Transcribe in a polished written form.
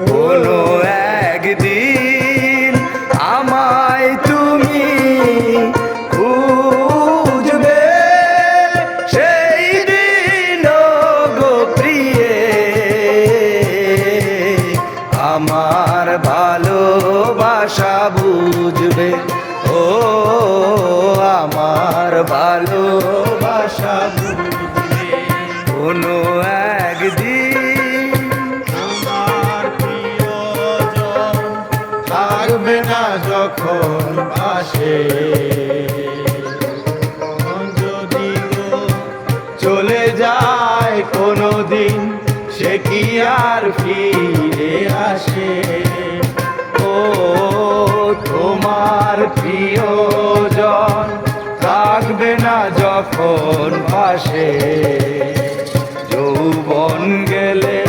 কোনো একদিন আমায় তুমি খুঁজবে, সেই দিন গো প্রিয়ে আমার ভালোবাসা বুঝবে। ও আমার ভালোবাসা বুঝবে। কোনো একদিন আমার প্রিয়জন থাকবে না যখন পাশে, যদি গো চলে যায় কোনো দিন, সে কি আর ফিরে আসে? ও তোমার প্রিয়জন থাকবে না যখন পাশে, যৌবন গেলে